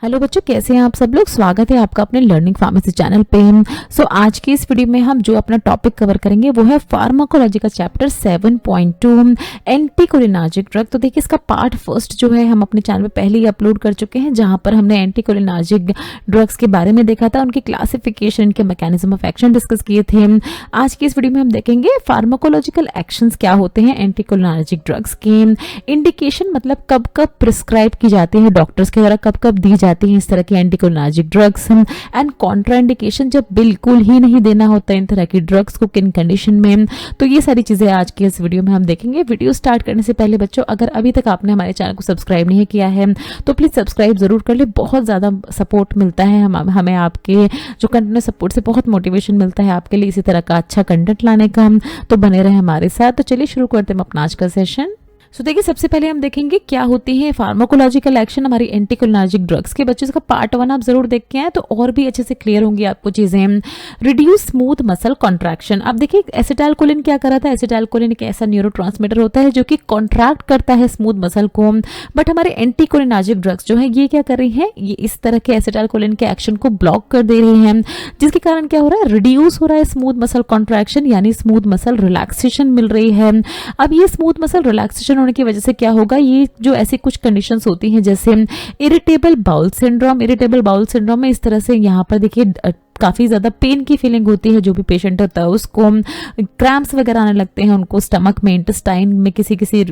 Hello बच्चों, कैसे हैं आप सब लोग। स्वागत है आपका अपने लर्निंग फार्मेसी चैनल पे। आज की इस वीडियो में हम जो अपना टॉपिक कवर करेंगे वो है फार्माकोलॉजी का चैप्टर 7.2 एंटीकोलिनर्जिक ड्रग। तो देखिए, इसका पार्ट फर्स्ट जो है हम अपने चैनल पे पहले ही अपलोड कर चुके हैं, जहां पर हमने एंटीकोलिनर्जिक ड्रग्स के बारे में देखा था, उनकी क्लासिफिकेशन, इनके मैकेनिज्म ऑफ एक्शन डिस्कस किए थे। आज की इस वीडियो में हम देखेंगे फार्माकोलॉजिकल एक्शंस क्या होते हैं एंटीकोलिनर्जिक ड्रग्स के, इंडिकेशन मतलब कब कब प्रिस्क्राइब की जाती है डॉक्टर्स के द्वारा, कब कब दी जाती हैं इस तरह की एंटीकोलिनर्जिक ड्रग्स, एंड कॉन्ट्राइंडिकेशन जब बिल्कुल ही नहीं देना होता इन तरह की ड्रग्स को, किन कंडीशन में। तो ये सारी चीजें आज की इस वीडियो में हम देखेंगे। वीडियो स्टार्ट करने से पहले बच्चों, अगर अभी तक आपने हमारे चैनल को सब्सक्राइब नहीं किया है तो प्लीज सब्सक्राइब जरूर कर ले। बहुत ज्यादा सपोर्ट मिलता है हमें आपके जो कंटिन्यूस सपोर्ट से बहुत मोटिवेशन मिलता है आपके लिए इसी तरह का अच्छा कंटेंट लाने का। तो बने रहे हमारे साथ। तो चलिए शुरू करते हैं अपना आज का सेशन। देखिए, सबसे पहले हम देखेंगे क्या होती है फार्माकोलॉजिकल एक्शन हमारी एंटीकोलिनर्जिक ड्रग्स के। बच्चों, इसका पार्ट 1 आप जरूर देख के आए तो और भी अच्छे से क्लियर होंगी आपको चीजें। Reduce smooth muscle contraction. अब देखिए, एसिटाइलकोलिन क्या कर रहा था। एसिटाइलकोलिन एक ऐसा न्यूरोट्रांसमीटर होता है जो कि कॉन्ट्रैक्ट करता है स्मूथ मसल को, बट हमारे एंटीकोलिनर्जिक ड्रग्स जो है ये क्या कर रही है, ये इस तरह के एसिटाइलकोलिन के एक्शन को ब्लॉक कर दे रही है, जिसके कारण क्या हो रहा है, रिड्यूस हो रहा है स्मूथ मसल कॉन्ट्रैक्शन, यानी स्मूथ मसल रिलैक्सेशन मिल रही है। अब ये स्मूथ मसल रिलैक्सेशन होने की वजह से क्या होगा, ये जो ऐसी कुछ कंडीशंस होती हैं जैसे irritable bowel syndrome. Irritable bowel syndrome में इस तरह से यहाँ पर देखिए काफ़ी ज़्यादा पेन की फीलिंग होती है, जो भी पेशेंट होता है उसको क्रैम्प्स वगैरह आने लगते हैं, उनको स्टमक में, इंटेस्टाइन में, किसी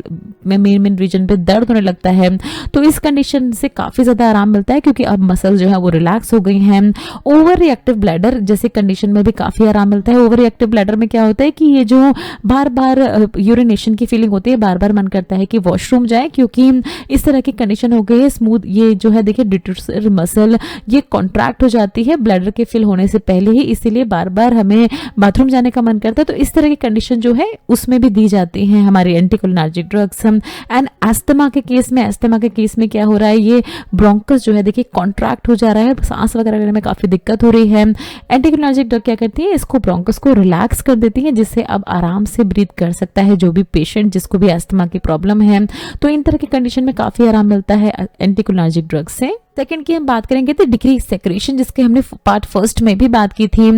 में मेन रीजन पे दर्द होने लगता है। तो इस कंडीशन से काफ़ी ज़्यादा आराम मिलता है क्योंकि अब मसल जो है वो रिलैक्स हो गई हैं। ओवर रिएक्टिव ब्लैडर जैसे कंडीशन में भी काफ़ी आराम मिलता है। ओवर रिएक्टिव ब्लैडर में क्या होता है कि ये जो बार बार यूरिनेशन की फीलिंग होती है, बार बार मन करता है कि वॉशरूम जाए, क्योंकि इस तरह की कंडीशन हो गई है। स्मूथ ये जो है देखिए डिटूसर मसल ये कॉन्ट्रैक्ट हो जाती है ब्लैडर के फिल होने से पहले ही, इसीलिए बार बार हमें बाथरूम जाने का मन करता है। तो इस तरह की कंडीशन जो है उसमें भी दी जाती हैं हमारी एंटीकोलिनर्जिक ड्रग्स। एंड अस्थमा के केस में क्या हो रहा है, ये ब्रोंकस जो है देखिए कॉन्ट्रैक्ट हो जा रहा है, सांस वगैरह लेने में काफी दिक्कत हो रही है। एंटीकोलिनर्जिक ड्रग क्या करती है, इसको ब्रोंकस को रिलैक्स कर देती है, जिससे अब आराम से ब्रीथ कर सकता है जो भी पेशेंट जिसको भी अस्थमा की प्रॉब्लम है। तो इन तरह की कंडीशन में काफी आराम मिलता है एंटीकोलिनर्जिक ड्रग से। सेकंड की हम बात करेंगे तो डिक्रीज सेक्रेशन, जिसके हमने पार्ट फर्स्ट में भी बात की थी।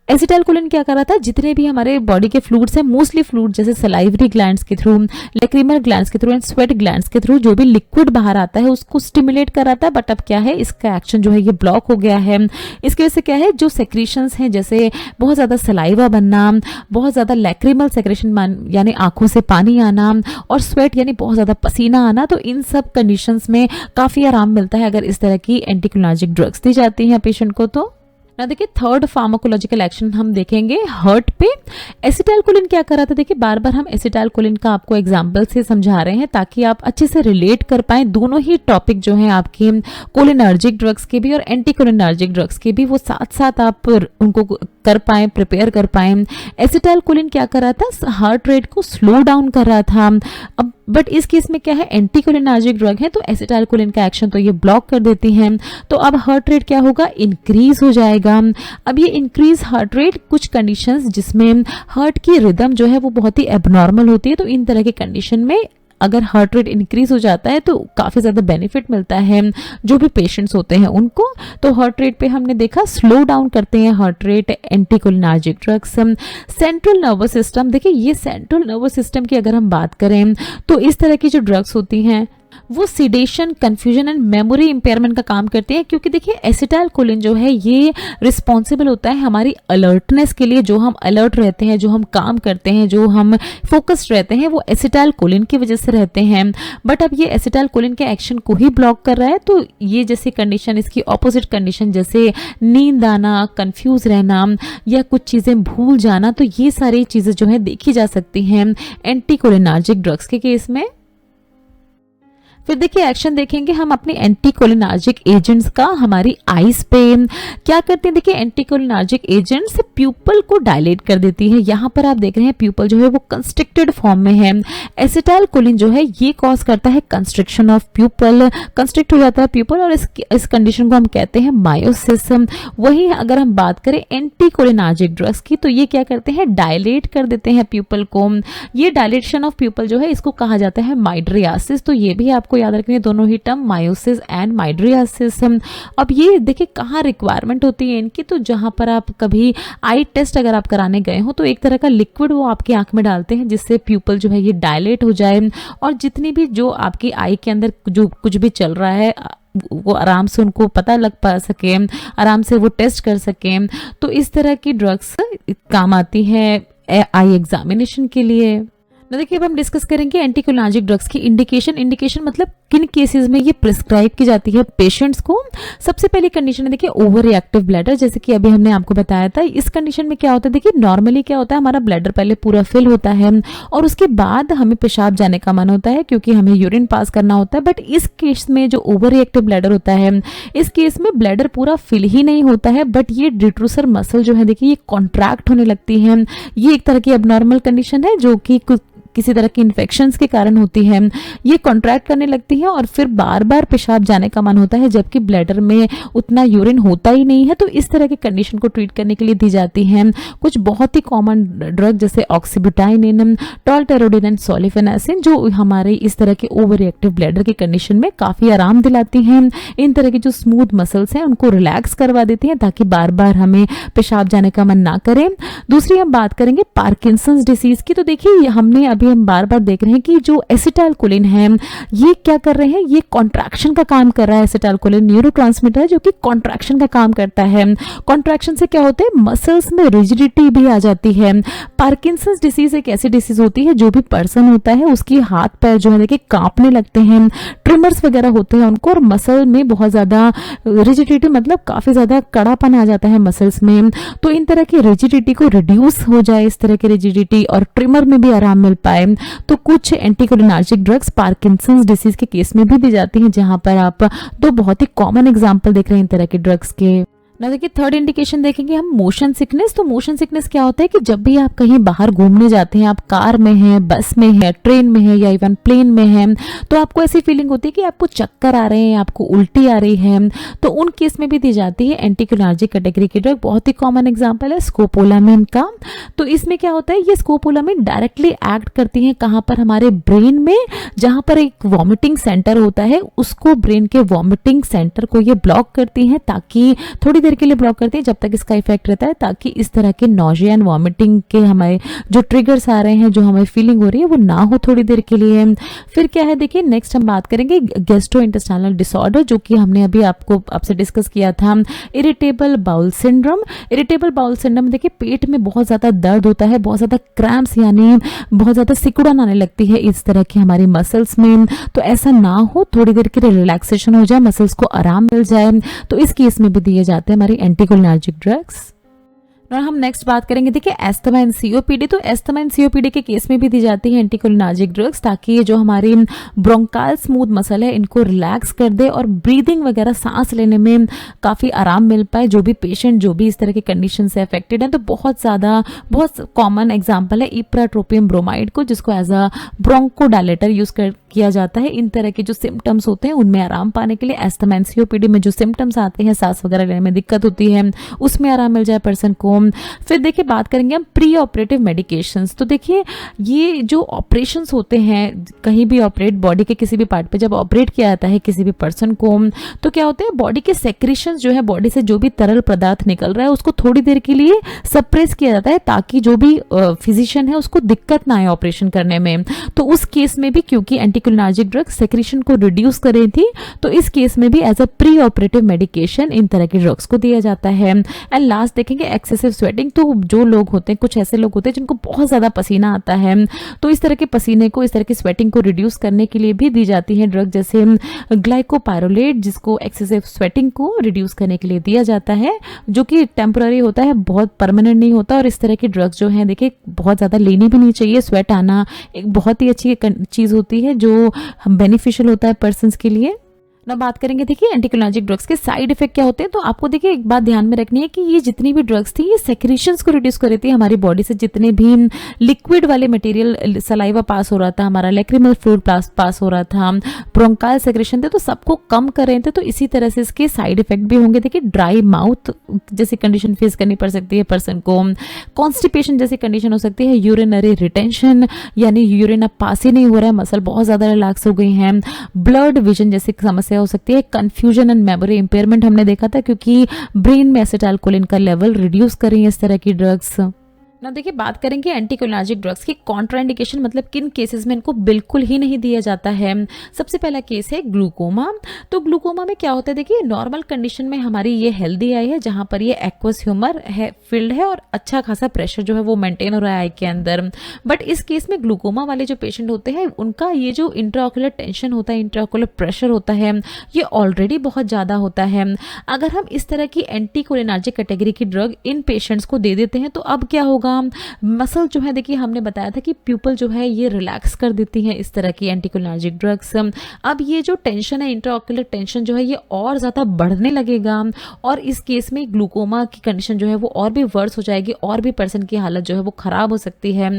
एसिटाइलकोलिन क्या कर रहा था, जितने भी हमारे बॉडी के फ्लूइड्स हैं, मोस्टली फ्लूइड जैसे सलाइवरी ग्लैंड्स के थ्रू, लैक्रिमल ग्लैंड्स के थ्रू एंड स्वेट ग्लैंड्स के थ्रू जो भी लिक्विड बाहर आता है उसको स्टिमुलेट कर रहा था, बट अब क्या है, इसका एक्शन जो है ये ब्लॉक हो गया है। इसकी वजह से क्या है, जो सेक्रेशंस हैं जैसे बहुत ज्यादा सलाइवा बनना, बहुत ज्यादा लैक्रिमल सेक्रेशन यानी आंखों से पानी आना, और स्वेट यानी बहुत ज्यादा पसीना आना, तो इन सब कंडीशंस में काफी आराम मिलता है अगर इस तरह की एंटीकोलिनर्जिक ड्रग्स दी जाती हैं पेशेंट को। तो ना देखिए, थर्ड फार्माकोलॉजिकल एक्शन हम देखेंगे हार्ट पे। एसिटाइलकोलिन क्या कर रहा था, देखिए बार बार हम एसिटाइलकोलिन का आपको एग्जांपल से समझा रहे हैं ताकि आप अच्छे से रिलेट कर पाएं दोनों ही टॉपिक जो हैं आपके कोलिनर्जिक ड्रग्स के भी और एंटीकोलिनर्जिक ड्रग्स के भी, वो साथ साथ आप उनको कर पाएं, प्रिपेयर कर पाएं। एसिटाइलकोलिन क्या कर रहा था, हार्ट रेट को स्लो डाउन कर रहा था। अब बट इस केस में क्या है, एंटीकोलिनर्जिक ड्रग है तो एसिटाइलकोलिन का एक्शन तो ये ब्लॉक कर देती हैं। तो अब हार्ट रेट क्या होगा, इंक्रीज हो जाएगा। अब ये इंक्रीज हार्ट रेट कुछ कंडीशंस जिसमें हार्ट की रिदम जो है वो बहुत ही एबनॉर्मल होती है, तो इन तरह के कंडीशन में अगर हार्ट रेट इंक्रीज हो जाता है तो काफ़ी ज़्यादा बेनिफिट मिलता है जो भी पेशेंट्स होते हैं उनको। तो हार्ट रेट पे हमने देखा स्लो डाउन करते हैं heart rate anticholinergic drugs. Central nervous system, देखिए ये सेंट्रल नर्वस सिस्टम की अगर हम बात करें तो इस तरह की जो ड्रग्स होती हैं वो sedation, confusion and memory impairment का काम करते हैं, क्योंकि देखिए एसिटाइलकोलिन जो है ये रिस्पॉन्सिबल होता है हमारी अलर्टनेस के लिए। जो हम अलर्ट रहते हैं, जो हम काम करते हैं, जो हम फोकस्ड रहते हैं, वो एसिटाइलकोलिन की वजह से रहते हैं। बट अब ये एसिटाइलकोलिन के एक्शन को ही ब्लॉक कर रहा है, तो ये जैसी कंडीशन, इसकी ऑपोजिट कंडीशन जैसे नींद आना, कंफ्यूज रहना या कुछ चीज़ें भूल जाना, तो ये सारी चीज़ें जो है देखी जा सकती हैं एंटीकोलिनर्जिक ड्रग्स के केस में। फिर देखिए एक्शन देखेंगे हम अपने एंटीकोलिनर्जिक एजेंट्स का हमारी आईज पे। क्या करते हैं, देखिए एंटीकोलिनर्जिक एजेंट्स प्यूपल को डायलेट कर देती है। यहाँ पर आप देख रहे हैं प्यूपल जो है वो कंस्ट्रिक्टेड फॉर्म में है। एसिटाइलकोलिन जो है ये कॉज करता है कंस्ट्रिक्शन ऑफ प्यूपल, कंस्ट्रिक्ट हो जाता है प्यूपल, और इस कंडीशन को हम कहते हैं मायोसिस। वही अगर हम बात करें एंटीकोलिनर्जिक ड्रग्स की तो ये क्या करते हैं, डायलेट कर देते हैं प्यूपल को। ये डायलेशन ऑफ प्यूपल जो है इसको कहा जाता है माइड्रियासिस। तो ये भी आपको आपको याद रखनी है दोनों ही टर्म, मायोसिस एंड माइड्रियासिस। अब ये देखिए कहाँ रिक्वायरमेंट होती है इनकी, तो जहाँ पर आप कभी आई टेस्ट अगर आप कराने गए हो तो एक तरह का लिक्विड वो आपकी आंख में डालते हैं जिससे प्यूपल जो है ये डायलेट हो जाए और जितनी भी जो आपकी आई के अंदर जो कुछ भी चल रहा है वो आराम से उनको पता लग पा सके, आराम से वो टेस्ट कर सके। तो इस तरह की ड्रग्स काम आती हैं आई एग्जामिनेशन के लिए। तो देखिए अब हम डिस्कस करेंगे एंटीकोलिनर्जिक ड्रग्स की इंडिकेशन मतलब किन केसेस में ये प्रिस्क्राइब की जाती है पेशेंट्स को। सबसे पहली कंडीशन है देखिए ओवर रिएक्टिव ब्लैडर, जैसे कि अभी हमने आपको बताया था। इस कंडीशन में क्या होता है, देखिए नॉर्मली क्या होता है, हमारा ब्लैडर पहले पूरा फिल होता है और उसके बाद हमें पेशाब जाने का मन होता है क्योंकि हमें यूरिन पास करना होता है। बट इस केस में जो ओवर रिएक्टिव ब्लैडर होता है, इस केस में ब्लैडर पूरा फिल ही नहीं होता है बट ये डिट्रूसर मसल जो है देखिए ये कॉन्ट्रैक्ट होने लगती है। ये एक तरह की अबनॉर्मल कंडीशन है जो कि किसी तरह की इन्फेक्शंस के कारण होती है। ये कॉन्ट्रैक्ट करने लगती है और फिर बार बार पेशाब जाने का मन होता है जबकि ब्लैडर में उतना यूरिन होता ही नहीं है। तो इस तरह की कंडीशन को ट्रीट करने के लिए दी जाती है कुछ बहुत ही कॉमन ड्रग जैसे ऑक्सीब्यूटाइन, टॉल्टेरोडिन एंड सोलिफेनासिन, जो हमारे इस तरह के ओवर रिएक्टिव ब्लैडर की कंडीशन में काफ़ी आराम दिलाती हैं। इन तरह के जो स्मूथ मसल्स हैं उनको रिलैक्स करवा देती हैं ताकि बार बार हमें पेशाब जाने का मन ना करें। दूसरी हम बात करेंगे पार्किंसंस डिसीज की। तो देखिए हमने अभी हम बार बार देख रहे हैं कि जो एसिटाइलकोलिन है ये क्या कर रहे हैं, ये कॉन्ट्रैक्शन का काम कर रहा है। एसिटाइलकोलिन न्यूरोट्रांसमीटर है जो कि कॉन्ट्रैक्शन का काम करता है। कॉन्ट्रैक्शन से क्या होता है, मसल्स में रिजिडिटी भी आ जाती है। पार्किंसंस डिसीज एक ऐसी डिसीज होती है जो भी पर्सन होता है उसकी हाथ पैर जो है देखिए कांपने लगते हैं, ट्रिमर्स वगैरह होते हैं उनको और मसल में बहुत ज्यादा रिजिडिटी मतलब काफी ज्यादा कड़ापन आ जाता है मसल्स में। तो इन तरह की रिजिडिटी को रिड्यूस हो जाए, इस तरह की रिजिडिटी और ट्रिमर में भी आराम मिल पाए, तो कुछ एंटीकोलिनर्जिक ड्रग्स पार्किंसंस डिसीज के केस में भी दी जाती हैं, जहां पर आप दो बहुत ही कॉमन एग्जांपल देख रहे हैं इन तरह के ड्रग्स के। ना देखिए थर्ड इंडिकेशन देखेंगे हम मोशन सिकनेस। तो मोशन सिकनेस क्या होता है कि जब भी आप कहीं बाहर घूमने जाते हैं, आप कार में हैं, बस में हैं, ट्रेन में हैं या इवन प्लेन में हैं, तो आपको ऐसी फीलिंग होती है कि आपको चक्कर आ रहे हैं, आपको उल्टी आ रही है, तो उन केस में भी दी जाती है एंटीकोलिनर्जिक कैटेगरी की ड्रग। बहुत ही कॉमन एग्जाम्पल है स्कोपोलामिन का। तो इसमें क्या होता है, ये स्कोपोलामिन डायरेक्टली एक्ट करती है कहाँ पर, हमारे ब्रेन में, जहाँ पर एक वॉमिटिंग सेंटर होता है उसको, ब्रेन के वॉमिटिंग सेंटर को ये ब्लॉक करती है, ताकि थोड़ी देर के लिए ब्लॉक करती है जब तक इसका इफेक्ट रहता है, ताकि इस तरह के नॉजिया एंड वॉमिटिंग के हमारे जो ट्रिगर्स आ रहे हैं, जो हमें फीलिंग हो रही है वो ना हो थोड़ी देर के लिए। फिर क्या है देखिए नेक्स्ट हम बात करेंगे गैस्ट्रोइंटेस्टाइनल डिसऑर्डर, जो कि हमने अभी आपसे डिस्कस किया था, irritable bowel syndrome. Irritable bowel syndrome देखिए पेट में बहुत ज्यादा दर्द होता है, बहुत ज्यादा क्रैम्प्स यानी बहुत ज्यादा सिकुड़न आने लगती है इस तरह की हमारी मसल्स में। तो ऐसा ना हो, थोड़ी देर के लिए रिलैक्सेशन हो जाए, मसल्स को आराम मिल जाए, तो इस केस में भी दिए जाते हैं हमारी एंटीकोलिनर्जिक ड्रग्स। और हम नेक्स्ट बात करेंगे देखिए एस्थमा एंड सीओपीडी। तो एस्थमा एंड सीओपीडी के केस में भी दी जाती है एंटीकोलिनर्जिक ड्रग्स, ताकि ये जो हमारी ब्रोंकाल स्मूथ मसल है इनको रिलैक्स कर दे और ब्रीदिंग वगैरह सांस लेने में काफ़ी आराम मिल पाए जो भी पेशेंट जो भी इस तरह की कंडीशन से अफेक्टेड है। तो बहुत कॉमन एग्जाम्पल है इप्राट्रोपियम ब्रोमाइड को, जिसको एज अ ब्रोंकोडायलेटर यूज किया जाता है इन तरह के जो सिम्टम्स होते हैं उनमें आराम पाने के लिए। एस्थमा एंड सीओपीडी में जो सिम्टम्स आते हैं, सांस वगैरह लेने में दिक्कत होती है, उसमें आराम मिल जाए पर्सन को। फिर देखिए बात करेंगे हम प्री ऑपरेटिव मेडिकेशंस। तो देखिए ये जो ऑपरेशंस होते हैं, कहीं भी ऑपरेट, बॉडी के किसी भी पार्ट पे जब ऑपरेट किया जाता है किसी भी पर्सन को, तो क्या होता है बॉडी के सेक्रेशंस जो है, बॉडी से जो भी तरल पदार्थ निकल रहा है उसको थोड़ी देर के लिए सप्रेस किया जाता है, ताकि जो भी फिजिशियन है उसको दिक्कत ना आए ऑपरेशन करने में। तो उस केस में भी क्योंकि एंटीकोलिनर्जिक ड्रग सेक्रेशन को रिड्यूस कर रही थी, तो इस केस में भी as a pre operative medication इन तरह के ड्रग्स को दिया जाता है। एंड लास्ट देखेंगे एक्सेसिव स्वेटिंग। तो जो लोग होते हैं, कुछ ऐसे लोग होते हैं जिनको बहुत ज़्यादा पसीना आता है, तो इस तरह के पसीने को, इस तरह की स्वेटिंग को रिड्यूस करने के लिए भी दी जाती है ड्रग, जैसे ग्लाइकोपायरोलेट, जिसको एक्सेसिव स्वेटिंग को रिड्यूस करने के लिए दिया जाता है, जो कि टेम्पररी होता है, बहुत परमानेंट नहीं होता। और इस तरह की ड्रग्स जो हैं देखिए बहुत ज़्यादा लेनी भी नहीं चाहिए। स्वेट आना एक बहुत ही अच्छी चीज़ होती है जो बेनिफिशियल होता है पर्सन्स के लिए। ना बात करेंगे देखिए एंटीकोलिनर्जिक ड्रग्स के साइड इफेक्ट क्या होते हैं। तो आपको देखिए एक बात ध्यान में रखनी है कि ये जितनी भी ड्रग्स थी ये सेक्रीशंस को रिड्यूस कर रही थी हमारी बॉडी से। जितने भी लिक्विड वाले मटेरियल सलाइवा पास हो रहा था, हमारा लैक्रिमल फ्लूइड पास हो रहा था, ब्रोंकाल सेक्रेशन थे, तो सबको कम कर रहे थे। तो इसी तरह से इसके साइड इफेक्ट भी होंगे। देखिए ड्राई माउथ जैसी कंडीशन फेस करनी पड़ सकती है पर्सन को, कॉन्स्टिपेशन जैसी कंडीशन हो सकती है, यूरिनरी रिटेंशन यानी यूरिन अब पास ही नहीं हो रहा है, मसल बहुत ज्यादा रिलैक्स हो गई हैं, ब्लड विजन जैसी समस्या हो सकती है, कंफ्यूजन एंड मेमोरी इंपेयरमेंट हमने देखा था क्योंकि ब्रेन में एसिटाइलकोलिन का लेवल रिड्यूस कर रही है इस तरह की ड्रग्स। ना देखिए बात करेंगे एंटीकोलिनर्जिक ड्रग्स की कॉन्ट्राइंडिकेशन, मतलब किन केसेस में इनको बिल्कुल ही नहीं दिया जाता है। सबसे पहला केस है ग्लूकोमा। तो ग्लूकोमा में क्या होता है, देखिए नॉर्मल कंडीशन में हमारी ये हेल्दी आई है जहां पर ये एक्वस ह्यूमर है फील्ड है और अच्छा खासा प्रेशर जो है वो मेंटेन हो रहा है आई के अंदर। बट इस केस में ग्लूकोमा वाले जो पेशेंट होते हैं उनका ये जो इंट्राऑक्यूलर टेंशन होता है, इंट्राऑक्यूलर प्रेशर होता है, ये ऑलरेडी बहुत ज़्यादा होता है। अगर हम इस तरह की एंटीकोलिनर्जिक कैटेगरी की ड्रग इन पेशेंट्स को दे देते हैं तो अब क्या होगा, मसल जो है देखिए हमने बताया था कि प्यूपल जो है ये रिलैक्स कर देती है इस तरह की एंटीकोलिनर्जिक ड्रग्स। अब ये जो टेंशन है, इंट्राऑक्यूलर टेंशन जो है ये और ज़्यादा बढ़ने लगेगा और इस केस में ग्लूकोमा की कंडीशन जो है वो और भी वर्स हो जाएगी और भी पर्सन की हालत जो है वो खराब हो सकती है।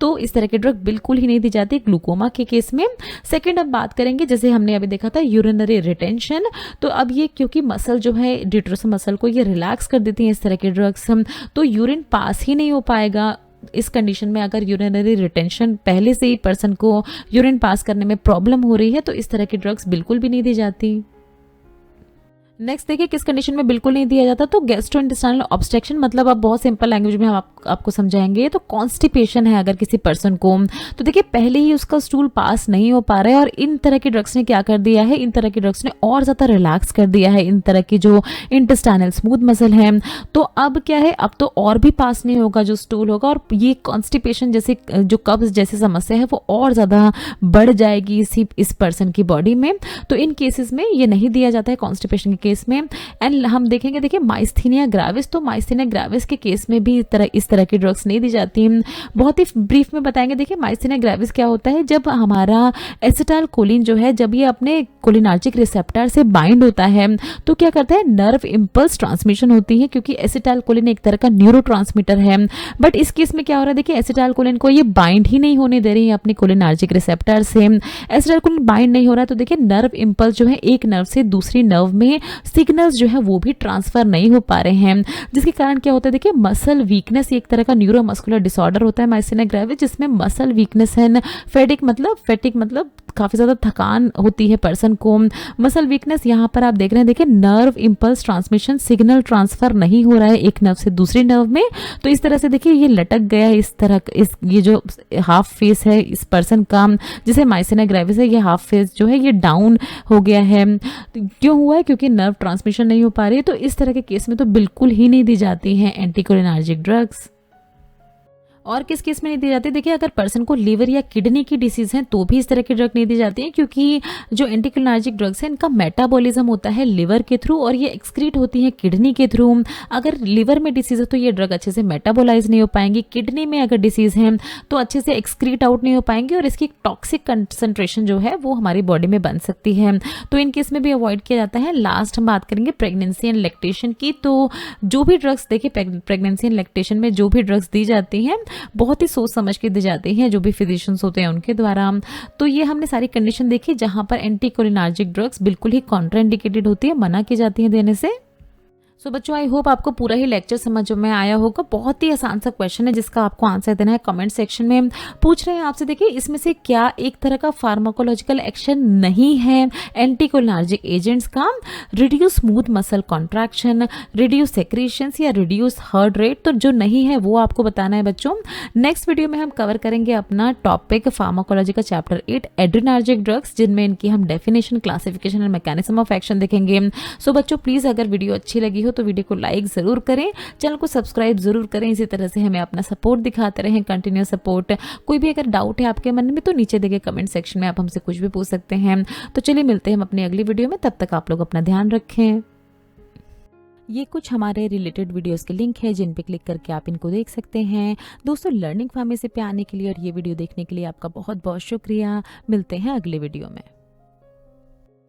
तो इस तरह की ड्रग बिल्कुल ही नहीं दी जाती ग्लूकोमा के केस में। सेकेंड अब बात करेंगे जैसे हमने अभी देखा था यूरिनरी रिटेंशन। तो अब ये क्योंकि मसल जो है डिट्रोस मसल को ये रिलैक्स कर देती है इस तरह के ड्रग्स, तो यूरिन पास ही नहीं हो पाएगा। इस कंडीशन में अगर यूरिनरी रिटेंशन पहले से ही पर्सन को यूरिन पास करने में प्रॉब्लम हो रही है तो इस तरह की ड्रग्स बिल्कुल भी नहीं दी जाती। नेक्स्ट देखिए किस कंडीशन में बिल्कुल नहीं दिया जाता, तो गैस्ट्रोइंटेस्टाइनल ऑब्स्ट्रक्शन, मतलब अब बहुत सिंपल लैंग्वेज में हम आपको समझाएंगे। तो कॉन्स्टिपेशन है अगर किसी पर्सन को, तो देखिए पहले ही उसका स्टूल पास नहीं हो पा रहा है और इन तरह की ड्रग्स ने क्या कर दिया है, इन तरह की ड्रग्स ने और ज़्यादा रिलैक्स कर दिया है इन तरह की जो इंटेस्टाइनल स्मूथ मसल है। तो अब क्या है, अब तो और भी पास नहीं होगा जो स्टूल होगा और ये कॉन्स्टिपेशन जैसे जो कब्ज जैसी समस्या है वो और ज़्यादा बढ़ जाएगी इस पर्सन की बॉडी में। तो इन केसेस में ये नहीं दिया जाता है कॉन्स्टिपेशन के केस में। एंड हम देखेंगे देखिए माइस्थीनिया ग्रेविस, तो माइस्थीनिया ग्रेविस के केस में भी इस तरह की ड्रग्स नहीं दी जाती। बहुत ही ब्रीफ में बताएंगे। देखिए माइस्थीनिया ग्रेविस क्या होता है, जब हमारा एसिटाइलकोलिन जो है जब ये अपने कोलिनर्जिक रिसेप्टर से बाइंड होता है तो क्या करता है, नर्व इंपल्स ट्रांसमिशन होती है क्योंकि एसिटाइलकोलिन एक तरह का न्यूरोट्रांसमीटर है। बट इस केस में क्या हो रहा है, देखिए एसिटाइलकोलिन को ये बाइंड ही नहीं होने दे रही है अपने कोलिनर्जिक रिसेप्टर से। एसिटाइलकोलिन बाइंड नहीं हो रहा है तो देखिए नर्व इंपल्स जो है एक नर्व से दूसरी नर्व में सिग्नल्स जो है वो भी ट्रांसफर नहीं हो पा रहे हैं, जिसके कारण क्या होता है, देखिए मसल वीकनेस एक तरह का न्यूरोमस्कुलर डिसऑर्डर होता है माइस्थीनिया ग्रेविस, जिसमें मसल वीकनेस है। फैटिक मतलब काफ़ी ज़्यादा थकान होती है पर्सन को। मसल वीकनेस यहाँ पर आप देख रहे हैं, देखिए nerve impulse transmission, signal transfer नहीं हो रहा है एक नर्व से दूसरी नर्व में। तो इस तरह से देखिए ये लटक गया है इस तरह, ये जो हाफ फेस है इस पर्सन का जिसे माइस्थीनिया ग्रेविस है, ये हाफ फेस जो है ये डाउन हो गया है। तो क्यों हुआ है, क्योंकि नर्व ट्रांसमिशन नहीं हो पा रही है। तो इस तरह के केस में तो बिल्कुल ही नहीं दी जाती हैं एंटीकोलिनर्जिक ड्रग्स। और किस केस में नहीं दी जाती, देखिए अगर पर्सन को लीवर या किडनी की डिसीज है तो भी इस तरह की ड्रग नहीं दी जाती है क्योंकि जो एंटीकोलिनर्जिक ड्रग्स है इनका मेटाबॉलिज्म होता है लिवर के थ्रू और ये एक्सक्रीट होती है किडनी के थ्रू। अगर लिवर में डिसीज है तो ये ड्रग अच्छे से मेटाबोलाइज नहीं हो पाएंगी, किडनी में अगर डिसीज है तो अच्छे से एक्सक्रीट आउट नहीं हो पाएंगी और इसकी टॉक्सिक कंसंट्रेशन जो है वो हमारी बॉडी में बन सकती है। तो इन केस में भी अवॉइड किया जाता है। लास्ट हम बात करेंगे प्रेगनेंसी एंड लैक्टेशन की। तो जो भी ड्रग्स देखिए प्रेगनेंसी एंड लैक्टेशन में जो भी ड्रग्स दी जाती हैं बहुत ही सोच समझ के दी जाती हैं जो भी फिजिशियंस होते हैं उनके द्वारा। तो ये हमने सारी कंडीशन देखी जहां पर एंटीकोलिनर्जिक ड्रग्स बिल्कुल ही कॉन्ट्राइंडिकेटेड होती है, मना की जाती हैं देने से। सो बच्चों आई होप आपको पूरा ही लेक्चर समझ में आया होगा। बहुत ही आसान सा क्वेश्चन है जिसका आपको आंसर देना है। कमेंट सेक्शन में पूछ रहे हैं आपसे, देखिए इसमें से क्या एक तरह का फार्माकोलॉजिकल एक्शन नहीं है एंटीकोलिनर्जिक एजेंट्स का, reduce smooth muscle contraction, reduce secretions या रिड्यूस हार्ट रेट। तो जो नहीं है वो आपको बताना है बच्चों। नेक्स्ट वीडियो में हम कवर करेंगे अपना टॉपिक फार्माकोलॉजी का चैप्टर 8 एड्रेनर्जिक ड्रग्स, जिनमें इनकी हम definition, classification and mechanism of action देखेंगे। सो बच्चों प्लीज अगर वीडियो अच्छी लगी हो तो वीडियो को लाइक जरूर करें, चैनल को सब्सक्राइब जरूर करें। इसी तरह से हमें अपना सपोर्ट दिखाते रहें, कंटिन्यूस सपोर्ट। कोई भी अगर डाउट है आपके मन में तो नीचे देखे कमेंट सेक्शन में आप हमसे कुछ भी पूछ सकते हैं। तो चलिए मिलते हैं हम अपनी अगली वीडियो में, तब तक आप लोग अपना ध्यान रखें। ये कुछ हमारे रिलेटेड वीडियोस के लिंक है जिन पे क्लिक करके आप इनको देख सकते हैं। दोस्तों लर्निंग फार्मेसी पे आने के लिए और ये वीडियो देखने के लिए आपका बहुत बहुत शुक्रिया। मिलते हैं अगले वीडियो में।